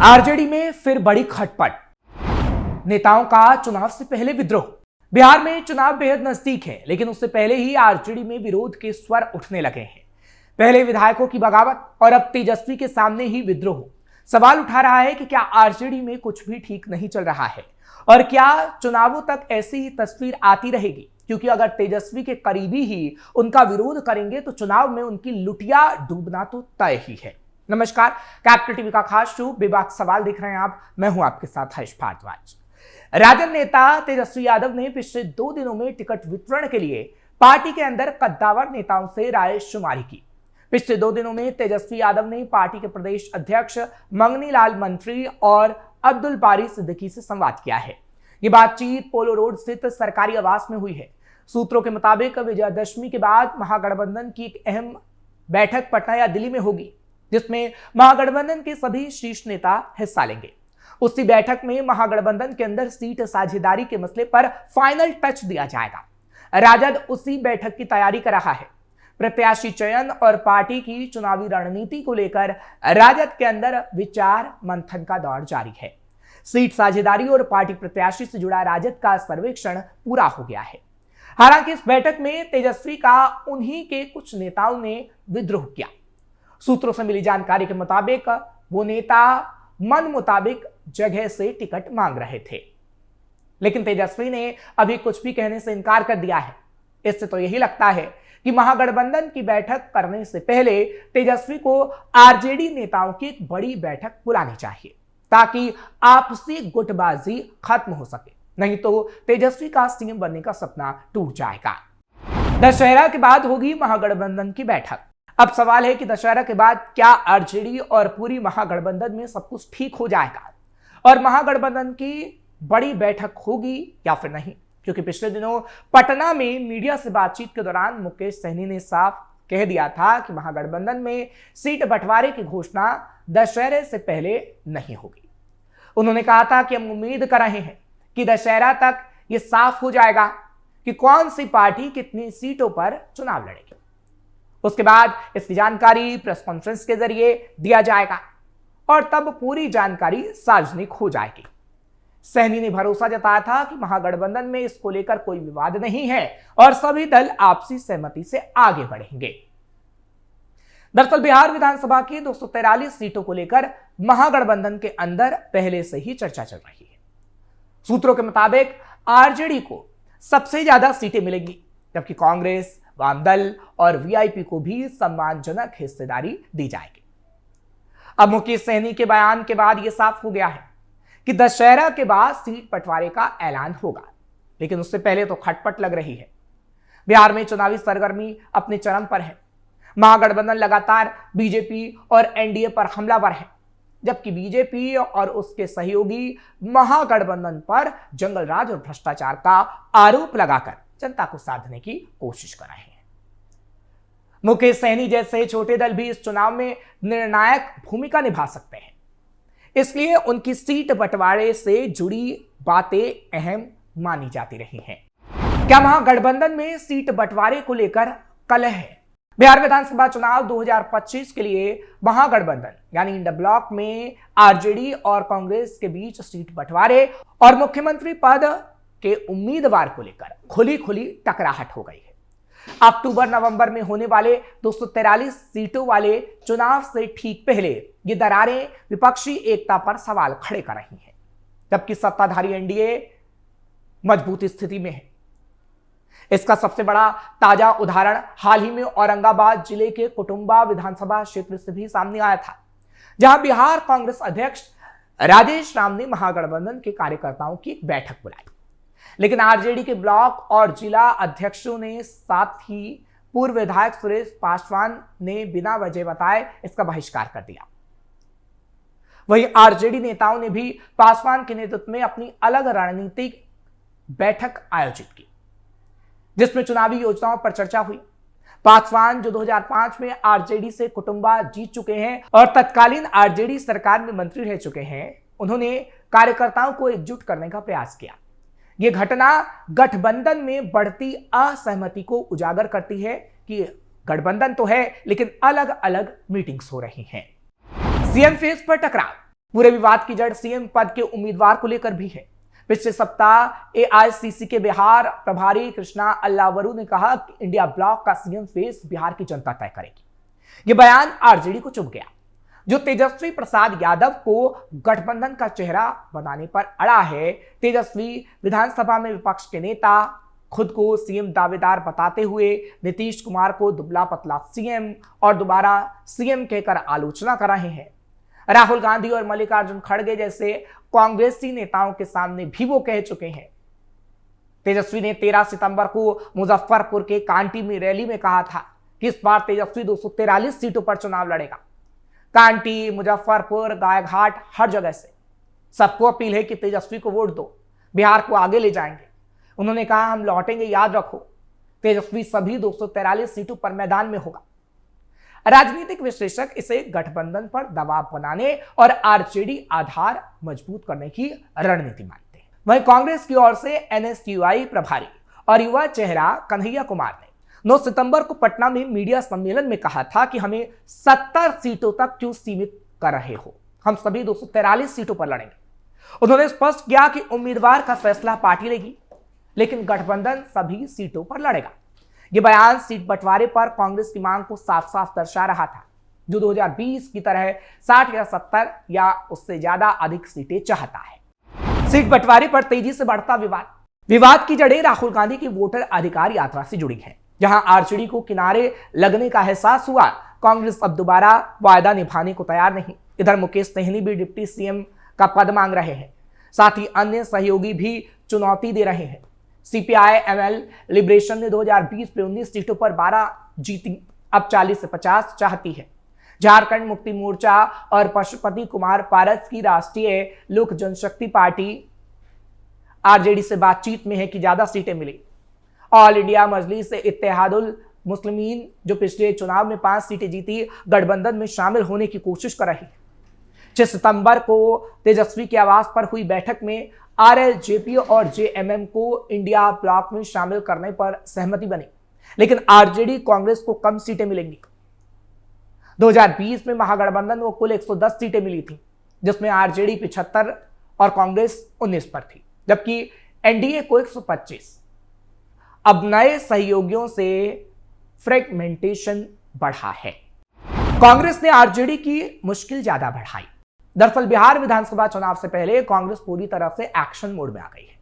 RJD में फिर बड़ी खटपट, नेताओं का चुनाव से पहले विद्रोह। बिहार में चुनाव बेहद नजदीक है, लेकिन उससे पहले ही आरजेडी में विरोध के स्वर उठने लगे हैं। पहले विधायकों की बगावत और अब तेजस्वी के सामने ही विद्रोह। सवाल उठा रहा है कि क्या आरजेडी में कुछ भी ठीक नहीं चल रहा है और क्या चुनावों तक ऐसी ही तस्वीर आती रहेगी, क्योंकि अगर तेजस्वी के करीबी ही उनका विरोध करेंगे तो चुनाव में उनकी लुटिया डूबना तो तय ही है। नमस्कार, कैपिटल टीवी का खास शो बेबाक सवाल देख रहे हैं आप। मैं हूं आपके साथ हर्ष भारद्वाज। राजद नेता तेजस्वी यादव ने पिछले 2 दिनों में टिकट वितरण के लिए पार्टी के अंदर कद्दावर नेताओं से राय शुमारी की। पिछले 2 दिनों में तेजस्वी यादव ने पार्टी के प्रदेश अध्यक्ष मंगनी लाल मंत्री और अब्दुल बारी सिद्दीकी से संवाद किया है। ये बातचीत पोलो रोड स्थित सरकारी आवास में हुई है। सूत्रों के मुताबिक विजयादशमी के बाद महागठबंधन की एक अहम बैठक पटना या दिल्ली में होगी, जिसमें महागठबंधन के सभी शीर्ष नेता हिस्सा लेंगे। उसी बैठक में महागठबंधन के अंदर सीट साझेदारी के मसले पर फाइनल टच दिया जाएगा। राजद उसी बैठक की तैयारी कर रहा है। प्रत्याशी चयन और पार्टी की चुनावी रणनीति को लेकर राजद के अंदर विचार मंथन का दौर जारी है। सीट साझेदारी और पार्टी प्रत्याशी से जुड़ा राजद का सर्वेक्षण पूरा हो गया है। हालांकि इस बैठक में तेजस्वी का उन्हीं के कुछ नेताओं ने विद्रोह किया। सूत्रों से मिली जानकारी के मुताबिक वो नेता मन मुताबिक जगह से टिकट मांग रहे थे, लेकिन तेजस्वी ने अभी कुछ भी कहने से इनकार कर दिया है। इससे तो यही लगता है कि महागठबंधन की बैठक करने से पहले तेजस्वी को आरजेडी नेताओं की एक बड़ी बैठक बुलानी चाहिए, ताकि आपसी गुटबाजी खत्म हो सके। नहीं तो तेजस्वी का सीएम बनने का सपना टूट जाएगा। दशहरा के बाद होगी महागठबंधन की बैठक। अब सवाल है कि दशहरा के बाद क्या आरजेडी और पूरी महागठबंधन में सब कुछ ठीक हो जाएगा और महागठबंधन की बड़ी बैठक होगी या फिर नहीं, क्योंकि पिछले दिनों पटना में मीडिया से बातचीत के दौरान मुकेश सहनी ने साफ कह दिया था कि महागठबंधन में सीट बंटवारे की घोषणा दशहरे से पहले नहीं होगी। उन्होंने कहा था कि हम उम्मीद कर रहे हैं कि दशहरा तक यह साफ हो जाएगा कि कौन सी पार्टी कितनी सीटों पर चुनाव लड़ेगी। उसके बाद इसकी जानकारी प्रेस कॉन्फ्रेंस के जरिए दिया जाएगा और तब पूरी जानकारी सार्वजनिक हो जाएगी। सहनी ने भरोसा जताया था कि महागठबंधन में इसको लेकर कोई विवाद नहीं है और सभी दल आपसी सहमति से आगे बढ़ेंगे। दरअसल बिहार विधानसभा की 243 सीटों को लेकर महागठबंधन के अंदर पहले से ही चर्चा चल रही है। सूत्रों के मुताबिक आरजेडी को सबसे ज्यादा सीटें मिलेंगी, जबकि कांग्रेस, वामदल और वीआईपी को भी सम्मानजनक हिस्सेदारी दी जाएगी। अब मुकेश सहनी के बयान के बाद यह साफ हो गया है कि दशहरा के बाद सीट बंटवारे का ऐलान होगा, लेकिन उससे पहले तो खटपट लग रही है। बिहार में चुनावी सरगर्मी अपने चरम पर है। महागठबंधन लगातार बीजेपी और एनडीए पर हमलावर है, जबकि बीजेपी और उसके सहयोगी महागठबंधन पर जंगलराज और भ्रष्टाचार का आरोप लगाकर जनता को साधने की कोशिश कर रहे हैं। मुकेश सहनी जैसे छोटे दल भी इस चुनाव में निर्णायक भूमिका निभा सकते हैं, इसलिए उनकी सीट बंटवारे से जुड़ी बातें अहम मानी जाती रही हैं। क्या महागठबंधन में सीट बंटवारे को लेकर कलह है? बिहार विधानसभा चुनाव 2025 के लिए महागठबंधन यानी इंडिया ब्लॉक में आरजेडी और कांग्रेस के बीच सीट बंटवारे और मुख्यमंत्री पद के उम्मीदवार को लेकर खुली टकराहट हो गई है। अक्टूबर-नवंबर में होने वाले 243 सीटों वाले चुनाव से ठीक पहले ये दरारें विपक्षी एकता पर सवाल खड़े कर रही हैं, जबकि सत्ताधारी एनडीए मजबूत स्थिति में है। इसका सबसे बड़ा ताजा उदाहरण हाल ही में औरंगाबाद जिले के कुटुंबा विधानसभा क्षेत्र से भी सामने आया था, जहां बिहार कांग्रेस अध्यक्ष राजेश राम ने महागठबंधन के कार्यकर्ताओं की एक बैठक बुलाई, लेकिन आरजेडी के ब्लॉक और जिला अध्यक्षों ने, साथ ही पूर्व विधायक सुरेश पासवान ने बिना वजह बताए इसका बहिष्कार कर दिया। वहीं आरजेडी नेताओं ने भी पासवान के नेतृत्व में अपनी अलग रणनीतिक बैठक आयोजित की, जिसमें चुनावी योजनाओं पर चर्चा हुई। पासवान जो 2005 में आरजेडी से कुटुंबा जीत चुके हैं और तत्कालीन आरजेडी सरकार में मंत्री रह चुके हैं, उन्होंने कार्यकर्ताओं को एकजुट करने का प्रयास किया। यह घटना गठबंधन में बढ़ती असहमति को उजागर करती है कि गठबंधन तो है, लेकिन अलग अलग मीटिंग्स हो रही हैं। सीएम फेस पर टकराव। पूरे विवाद की जड़ सीएम पद के उम्मीदवार को लेकर भी है। पिछले सप्ताह एआईसीसी के बिहार प्रभारी कृष्णा अल्लावरू ने कहा कि इंडिया ब्लॉक का सीएम फेस बिहार की जनता तय करेगी। यह बयान आरजेडी को चुभ गया, जो तेजस्वी प्रसाद यादव को गठबंधन का चेहरा बनाने पर अड़ा है। तेजस्वी विधानसभा में विपक्ष के नेता खुद को सीएम दावेदार बताते हुए नीतीश कुमार को दुबला पतला सीएम और दोबारा सीएम कहकर आलोचना कर रहे हैं। राहुल गांधी और मल्लिकार्जुन खड़गे जैसे कांग्रेसी नेताओं के सामने भी वो कह चुके हैं। तेजस्वी ने 13 सितंबर को मुजफ्फरपुर के कांटी में रैली में कहा था कि इस बार तेजस्वी 243 सीटों पर चुनाव लड़ेगा। कांटी, मुजफ्फरपुर, गायघाट, हर जगह से सबको अपील है कि तेजस्वी को वोट दो, बिहार को आगे ले जाएंगे। उन्होंने कहा, हम लौटेंगे, याद रखो, तेजस्वी सभी 243 सीटों पर मैदान में होगा। राजनीतिक विश्लेषक इसे गठबंधन पर दबाव बनाने और आरजेडी आधार मजबूत करने की रणनीति मानते हैं। वहीं कांग्रेस की ओर से एनएसयूआई प्रभारी और युवा चेहरा कन्हैया कुमार ने 9 सितंबर को पटना में मीडिया सम्मेलन में कहा था कि हमें 70 सीटों तक क्यों सीमित कर रहे हो, हम सभी 243 सीटों पर लड़ेंगे। उन्होंने स्पष्ट किया कि उम्मीदवार का फैसला पार्टी लेगी, लेकिन गठबंधन सभी सीटों पर लड़ेगा। यह बयान सीट बंटवारे पर कांग्रेस की मांग को साफ साफ दर्शा रहा था, जो 2020 की तरह 60 या 70 या उससे ज्यादा अधिक सीटें चाहता है। सीट बंटवारे पर तेजी से बढ़ता विवाद की जड़ें राहुल गांधी की वोटर अधिकार यात्रा से जुड़ी है। जहां आरजेडी को किनारे लगने का एहसास हुआ, कांग्रेस अब दोबारा वायदा निभाने को तैयार नहीं। इधर मुकेश सहनी भी डिप्टी सीएम का पद मांग रहे हैं, साथ ही अन्य सहयोगी भी चुनौती दे रहे हैं। सीपीआई एमएल लिबरेशन ने 2020 में 19 सीटों पर 12 जीती, अब 40 से 50 चाहती है। झारखंड मुक्ति मोर्चा और पशुपति कुमार पारस की राष्ट्रीय लोक जनशक्ति पार्टी आरजेडी से बातचीत में है कि ज्यादा सीटें मिली। ऑल इंडिया मजलिस इत्तेहादुल मुस्लिमीन, जो पिछले चुनाव में 5 सीटें जीती, गठबंधन में शामिल होने की कोशिश कर रही है। 6 सितंबर को तेजस्वी के आवास पर हुई बैठक में आरएलजेपी और जेएमएम को इंडिया ब्लॉक में शामिल करने पर सहमति बनी, लेकिन आरजेडी कांग्रेस को कम सीटें मिलेंगी। 2020 में महागठबंधन को कुल 110 सीटें मिली थी, जिसमें आरजेडी 75 और कांग्रेस 19 पर थी, जबकि एनडीए को 125। अब नए सहयोगियों से फ्रेगमेंटेशन बढ़ा है। कांग्रेस ने आरजेडी की मुश्किल ज्यादा बढ़ाई। दरअसल बिहार विधानसभा चुनाव से पहले कांग्रेस पूरी तरह से एक्शन मोड में आ गई है।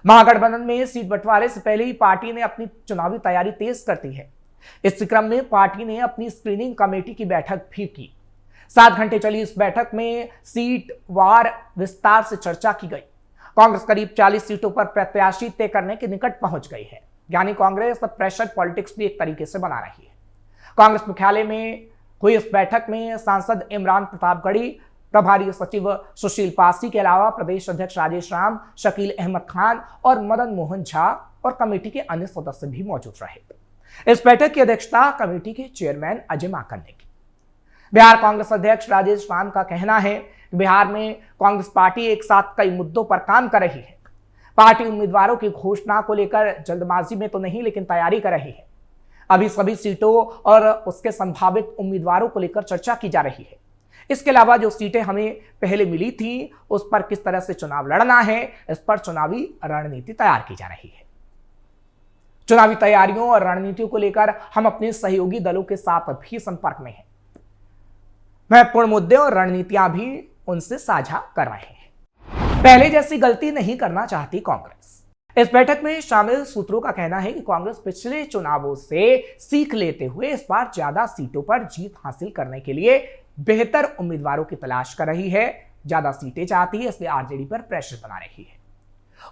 महागठबंधन में सीट बंटवारे से पहले ही पार्टी ने अपनी चुनावी तैयारी तेज कर दी है। इस क्रम में पार्टी ने अपनी स्क्रीनिंग कमेटी की बैठक भी की। 7 घंटे चली इस बैठक में सीट वार विस्तार से चर्चा की गई। कांग्रेस करीब 40 सीटों पर प्रत्याशी तय करने के निकट पहुंच गई है, यानी कांग्रेस प्रेशर पॉलिटिक्स भी एक तरीके से बना रही है। कांग्रेस मुख्यालय में हुई इस बैठक में सांसद इमरान प्रतापगढ़ी, प्रभारी सचिव सुशील पासी के अलावा प्रदेश अध्यक्ष राजेश राम, शकील अहमद खान और मदन मोहन झा और कमेटी के अन्य सदस्य भी मौजूद रहे। इस बैठक की अध्यक्षता कमेटी के चेयरमैन अजय माकन ने की। बिहार कांग्रेस अध्यक्ष राजेश राम का कहना है कि बिहार में कांग्रेस पार्टी एक साथ कई मुद्दों पर काम कर रही है। पार्टी उम्मीदवारों की घोषणा को लेकर जल्दबाजी में तो नहीं, लेकिन तैयारी कर रही है। अभी सभी सीटों और उसके संभावित उम्मीदवारों को लेकर चर्चा की जा रही है। इसके अलावा जो सीटें हमें पहले मिली थी, उस पर किस तरह से चुनाव लड़ना है, इस पर चुनावी रणनीति तैयार की जा रही है। चुनावी तैयारियों और रणनीतियों को लेकर हम अपने सहयोगी दलों के साथ भी संपर्क में हैं। महत्वपूर्ण मुद्दे और रणनीतियां भी उनसे साझा कर रहे हैं। पहले जैसी गलती नहीं करना चाहती कांग्रेस। इस बैठक में शामिल सूत्रों का कहना है कि कांग्रेस पिछले चुनावों से सीख लेते हुए इस बार ज्यादा सीटों पर जीत हासिल करने के लिए बेहतर उम्मीदवारों की तलाश कर रही है। ज्यादा सीटें चाहती है, इसलिए आरजेडी पर प्रेशर बना रही है।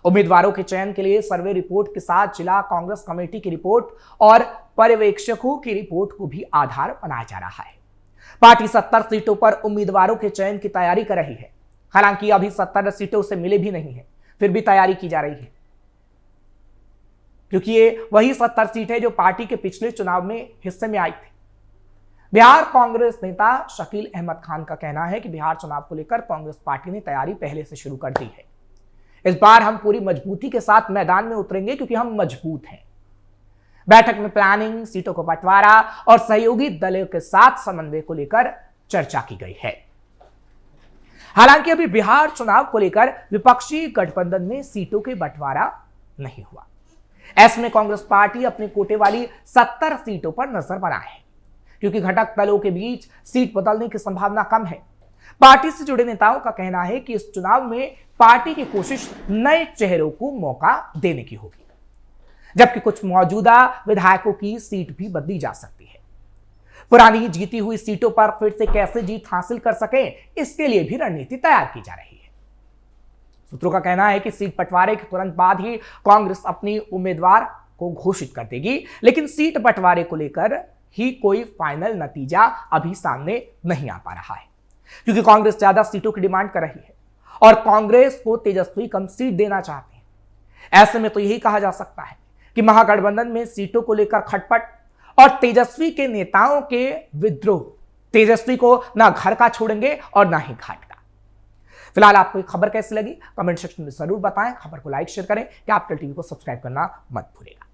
उम्मीदवारों के चयन के लिए सर्वे रिपोर्ट के साथ जिला कांग्रेस कमेटी की रिपोर्ट और पर्यवेक्षकों की रिपोर्ट को भी आधार बनाया जा रहा है। पार्टी 70 सीटों पर उम्मीदवारों के चयन की तैयारी कर रही है। हालांकि अभी 70 सीटों से मिले भी नहीं है, फिर भी तैयारी की जा रही है, क्योंकि ये वही 70 सीटें जो पार्टी के पिछले चुनाव में हिस्से में आई थी। बिहार कांग्रेस नेता शकील अहमद खान का कहना है कि बिहार चुनाव को लेकर कांग्रेस पार्टी ने तैयारी पहले से शुरू कर दी है। इस बार हम पूरी मजबूती के साथ मैदान में उतरेंगे, क्योंकि हम मजबूत हैं। बैठक में प्लानिंग, सीटों को बंटवारा और सहयोगी दलों के साथ समन्वय को लेकर चर्चा की गई है। हालांकि अभी बिहार चुनाव को लेकर विपक्षी गठबंधन में सीटों के बंटवारा नहीं हुआ। ऐसे में कांग्रेस पार्टी अपने कोटे वाली 70 सीटों पर नजर बनाए है, क्योंकि घटक दलों के बीच सीट बदलने की संभावना कम है। पार्टी से जुड़े नेताओं का कहना है कि इस चुनाव में पार्टी की कोशिश नए चेहरों को मौका देने की होगी, जबकि कुछ मौजूदा विधायकों की सीट भी बदली जा सकती है। पुरानी जीती हुई सीटों पर फिर से कैसे जीत हासिल कर सके, इसके लिए भी रणनीति तैयार की जा रही है। सूत्रों का कहना है कि सीट बंटवारे के तुरंत बाद ही कांग्रेस अपनी उम्मीदवार को घोषित कर देगी, लेकिन सीट बंटवारे को लेकर ही कोई फाइनल नतीजा अभी सामने नहीं आ पा रहा है, क्योंकि कांग्रेस ज्यादा सीटों की डिमांड कर रही है और कांग्रेस को तेजस्वी कम सीट देना चाहते हैं। ऐसे में तो यही कहा जा सकता है कि महागठबंधन में सीटों को लेकर खटपट और तेजस्वी के नेताओं के विद्रोह तेजस्वी को ना घर का छोड़ेंगे और ना ही घाट का। फिलहाल आपको ये खबर कैसी लगी कमेंट सेक्शन में जरूर बताएं। खबर को लाइक शेयर करें, कैपिटल टीवी को सब्सक्राइब करना मत भूलिएगा।